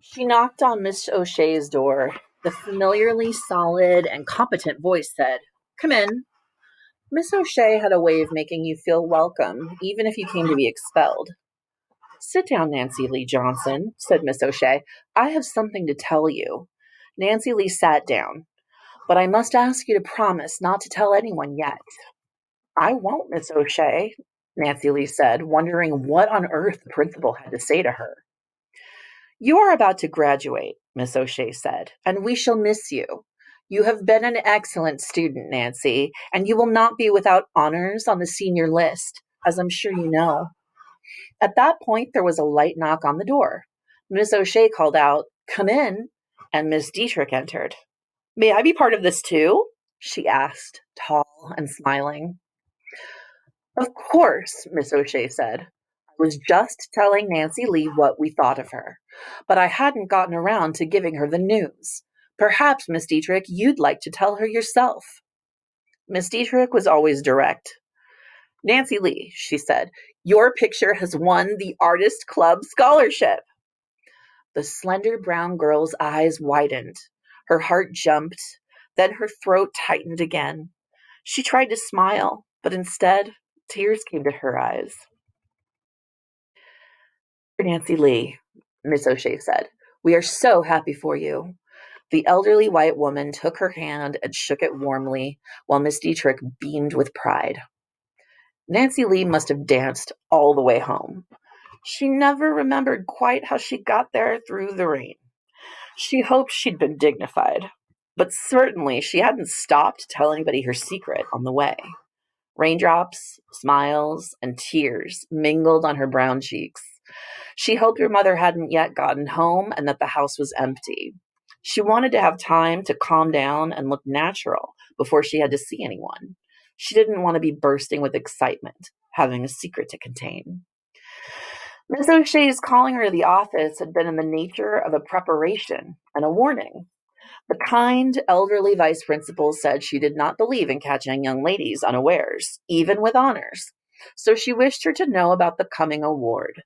She knocked on Miss O'Shea's door. The familiarly solid and competent voice said, "Come in." Miss O'Shea had a way of making you feel welcome, even if you came to be expelled. "Sit down, Nancy Lee Johnson," said Miss O'Shea. "I have something to tell you." Nancy Lee sat down. "But I must ask you to promise not to tell anyone yet." "I won't, Miss O'Shea," Nancy Lee said, wondering what on earth the principal had to say to her. "You are about to graduate," Miss O'Shea said, "and we shall miss you. You have been an excellent student, Nancy, and you will not be without honors on the senior list, as I'm sure you know." At that point, there was a light knock on the door. Miss O'Shea called out, "Come in," and Miss Dietrich entered. "May I be part of this too?" she asked, tall and smiling. "Of course," Miss O'Shea said. "I was just telling Nancy Lee what we thought of her, but I hadn't gotten around to giving her the news. Perhaps, Miss Dietrich, you'd like to tell her yourself." Miss Dietrich was always direct. "Nancy Lee," she said, "your picture has won the Artist Club scholarship." The slender brown girl's eyes widened. Her heart jumped. Then her throat tightened again. She tried to smile, but instead, tears came to her eyes. "Nancy Lee," Miss O'Shea said, "we are so happy for you." The elderly white woman took her hand and shook it warmly, while Miss Dietrich beamed with pride. Nancy Lee must have danced all the way home. She never remembered quite how she got there through the rain. She hoped she'd been dignified, but certainly she hadn't stopped to tell anybody her secret on the way. Raindrops, smiles, and tears mingled on her brown cheeks. She hoped her mother hadn't yet gotten home and that the house was empty. She wanted to have time to calm down and look natural before she had to see anyone. She didn't want to be bursting with excitement, having a secret to contain. Miss O'Shea's calling her to the office had been in the nature of a preparation and a warning. The kind, elderly vice principal said she did not believe in catching young ladies unawares, even with honors. So she wished her to know about the coming award.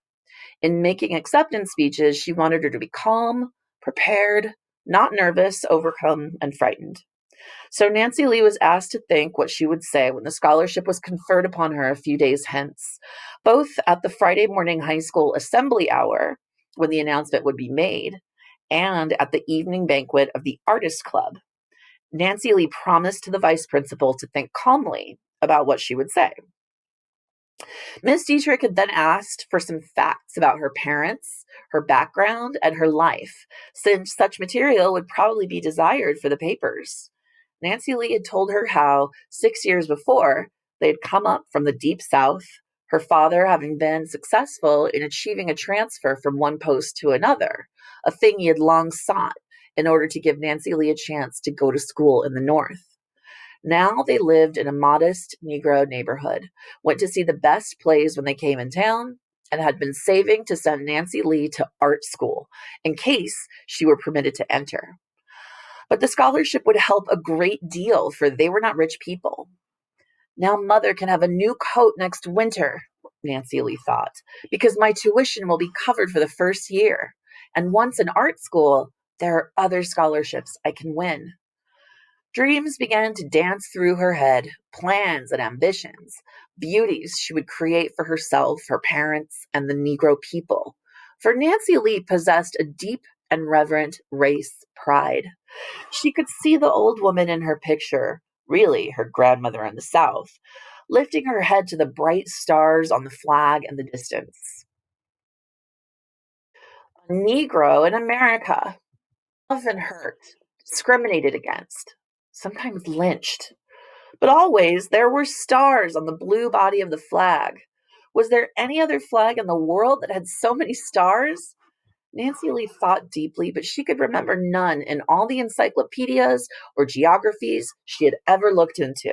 In making acceptance speeches, she wanted her to be calm, prepared, not nervous, overcome, and frightened. So Nancy Lee was asked to think what she would say when the scholarship was conferred upon her a few days hence, both at the Friday morning high school assembly hour, when the announcement would be made, and at the evening banquet of the Artist Club. Nancy Lee promised the vice principal to think calmly about what she would say. Miss Dietrich had then asked for some facts about her parents, her background, and her life, since such material would probably be desired for the papers. Nancy Lee had told her how, 6 years before, they had come up from the deep south, her father having been successful in achieving a transfer from one post to another, a thing he had long sought in order to give Nancy Lee a chance to go to school in the north. Now they lived in a modest Negro neighborhood, went to see the best plays when they came in town, and had been saving to send Nancy Lee to art school in case she were permitted to enter. But the scholarship would help a great deal, for they were not rich people. "Now mother can have a new coat next winter," Nancy Lee thought, "because my tuition will be covered for the first year. And once in art school, there are other scholarships I can win." Dreams began to dance through her head, plans and ambitions, beauties she would create for herself, her parents, and the Negro people. For Nancy Lee possessed a deep and reverent race pride. She could see the old woman in her picture, really her grandmother in the South, lifting her head to the bright stars on the flag in the distance. A Negro in America, often hurt, discriminated against, sometimes lynched. But always there were stars on the blue body of the flag. Was there any other flag in the world that had so many stars? Nancy Lee thought deeply, but she could remember none in all the encyclopedias or geographies she had ever looked into.